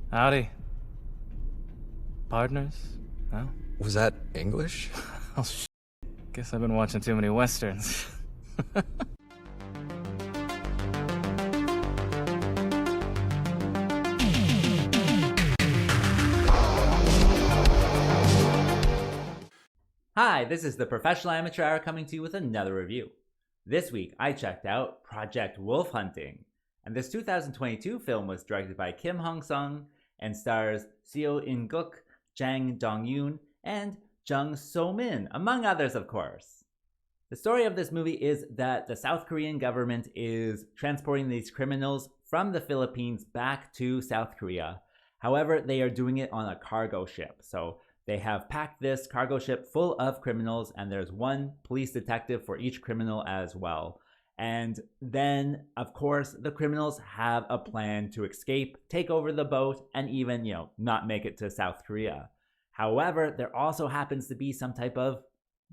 Howdy. Partners? No? Was that English? Oh, guess I've been watching too many westerns. Hi, this is the Professional Amateur Hour coming to you with another review. This week, I checked out Project Wolf Hunting, and this 2022 film was directed by Kim Hong-sung and stars Seo In-Guk, Jang Dong-yoon, and Jung So-min, among others, of course. The story of this movie is that the South Korean government is transporting these criminals from the Philippines back to South Korea. However, they are doing it on a cargo ship, so they have packed this cargo ship full of criminals, and there's one police detective for each criminal as well. And then, of course, the criminals have a plan to escape, take over the boat, and even, not make it to South Korea. However, there also happens to be some type of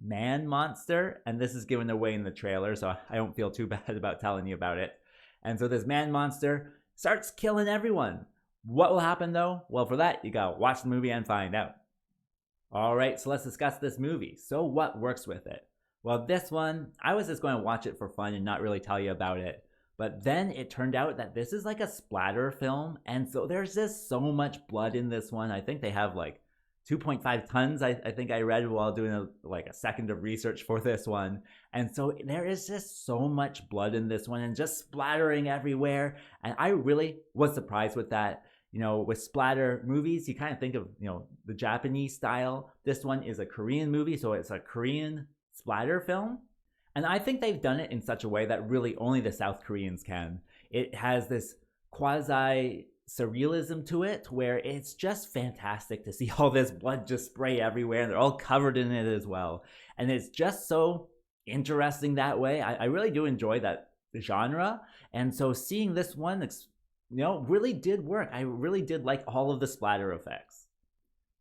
man monster, and this is given away in the trailer, so I don't feel too bad about telling you about it. And so this man monster starts killing everyone. What will happen though? Well, for that, you gotta watch the movie and find out. Alright, so let's discuss this movie. So what works with it? Well, this one, I was just going to watch it for fun and not really tell you about it. But then it turned out that this is like a splatter film, and so there's just so much blood in this one. I think they have like 2.5 tons, I think I read while doing a second of research for this one. And so there is just so much blood in this one and just splattering everywhere. And I really was surprised with that. With splatter movies, you kind of think of, the Japanese style. This one is a Korean movie, so it's a Korean splatter film. And I think they've done it in such a way that really only the South Koreans can. It has this quasi-surrealism to it, where it's just fantastic to see all this blood just spray everywhere, and they're all covered in it as well. And it's just so interesting that way. I really do enjoy that genre. And so seeing this one, really did work. I really did like all of the splatter effects.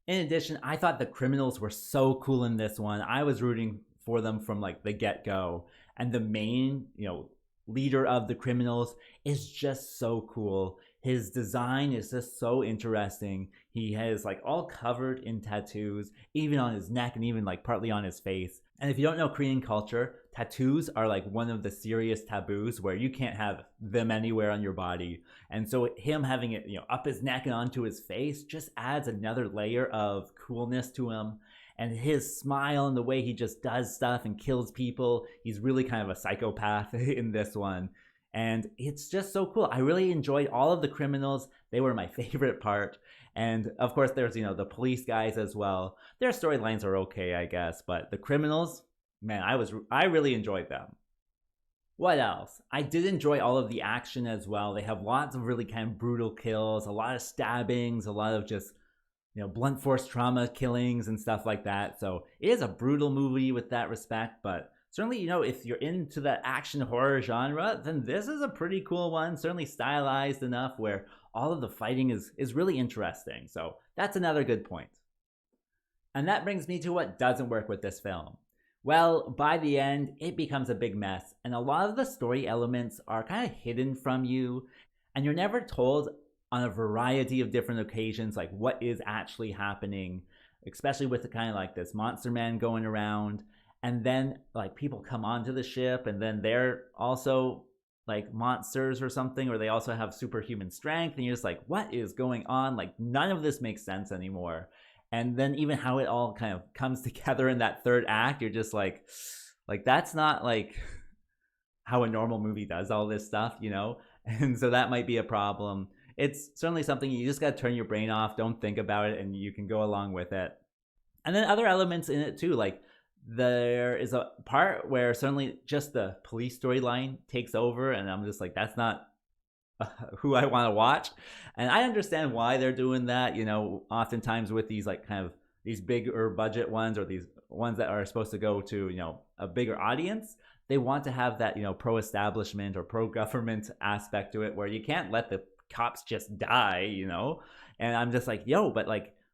In addition, I thought the criminals were so cool in this one. I was rooting for them from the get-go. And the main, leader of the criminals is just so cool. His design is just so interesting. He has all covered in tattoos, even on his neck and even partly on his face. And if you don't know Korean culture, tattoos are one of the serious taboos where you can't have them anywhere on your body. And so him having it, up his neck and onto his face just adds another layer of coolness to him. And his smile and the way he just does stuff and kills people, he's really kind of a psychopath in this one. And it's just so cool. I really enjoyed all of the criminals. They were my favorite part. And of course, there's, the police guys as well. Their storylines are okay, I guess. But the criminals, man, I really enjoyed them. What else? I did enjoy all of the action as well. They have lots of really kind of brutal kills, a lot of stabbings, a lot of just, blunt force trauma killings and stuff like that. So it is a brutal movie with that respect, but certainly, if you're into that action horror genre, then this is a pretty cool one. Certainly stylized enough where all of the fighting is really interesting. So that's another good point. And that brings me to what doesn't work with this film. Well, by the end, it becomes a big mess, and a lot of the story elements are kind of hidden from you, and you're never told on a variety of different occasions what is actually happening, especially with the kind of this monster man going around. And then people come onto the ship, and then they're also monsters or something, or they also have superhuman strength, and you're just what is going on? None of this makes sense anymore. And then even how it all kind of comes together in that third act, you're just that's not how a normal movie does all this stuff, And so that might be a problem. It's certainly something you just got to turn your brain off, don't think about it, and you can go along with it. And then other elements in it too, there is a part where certainly just the police storyline takes over, and I'm just that's not who I want to watch. And I understand why they're doing that, oftentimes with these kind of these bigger budget ones, or these ones that are supposed to go to, a bigger audience. They want to have that, pro-establishment or pro-government aspect to it, where you can't let the cops just die, And I'm just but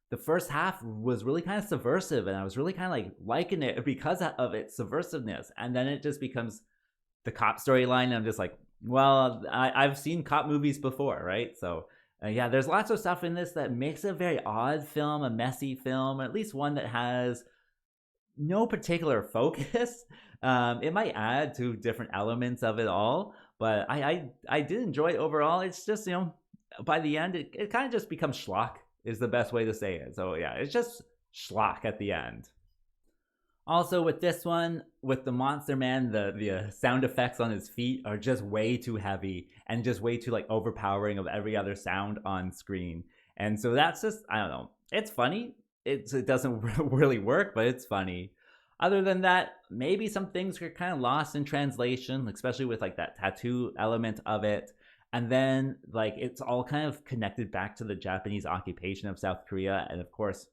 the first half was really kind of subversive, and I was really kind of liking it because of its subversiveness. And then it just becomes the cop storyline, and I'm just well, I've seen cop movies before, right? So Yeah, there's lots of stuff in this that makes it a very odd film, a messy film, or at least one that has no particular focus. It might add to different elements of it all, but I did enjoy it overall. It's just, by the end, it kind of just becomes schlock, is the best way to say it. So yeah, it's just schlock at the end. Also, with this one, with the Monster Man, the sound effects on his feet are just way too heavy and just way too like overpowering of every other sound on screen. And so that's just, I don't know. It's funny. It doesn't really work, but it's funny. Other than that, maybe some things are kind of lost in translation, especially with like that tattoo element of it. And then like it's all kind of connected back to the Japanese occupation of South Korea. And of course,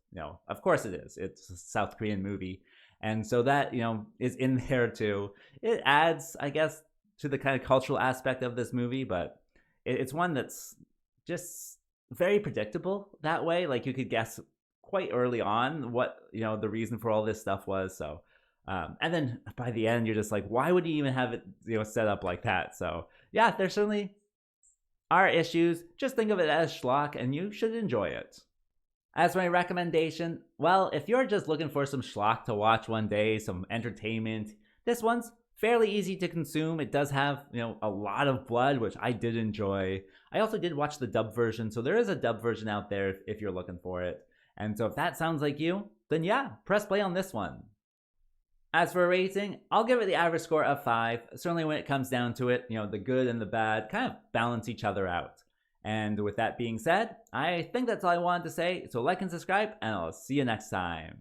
of course it is. It's a South Korean movie. And so that, is in there too. It adds, I guess, to the kind of cultural aspect of this movie, but it's one that's just very predictable that way. Like you could guess quite early on what the reason for all this stuff was. So and then by the end you're just like, why would you even have it set up like that? So yeah, there certainly are issues. Just think of it as schlock and you should enjoy it. As my recommendation, well, if you're just looking for some schlock to watch one day, some entertainment, this one's fairly easy to consume. It does have a lot of blood, which I did enjoy. I also did watch the dub version, so there is a dub version out there if you're looking for it. And so if that sounds like you, then yeah, press play on this one. As for a rating, I'll give it the average score of 5. Certainly when it comes down to it, the good and the bad kind of balance each other out. And with that being said, I think that's all I wanted to say. So like and subscribe, and I'll see you next time.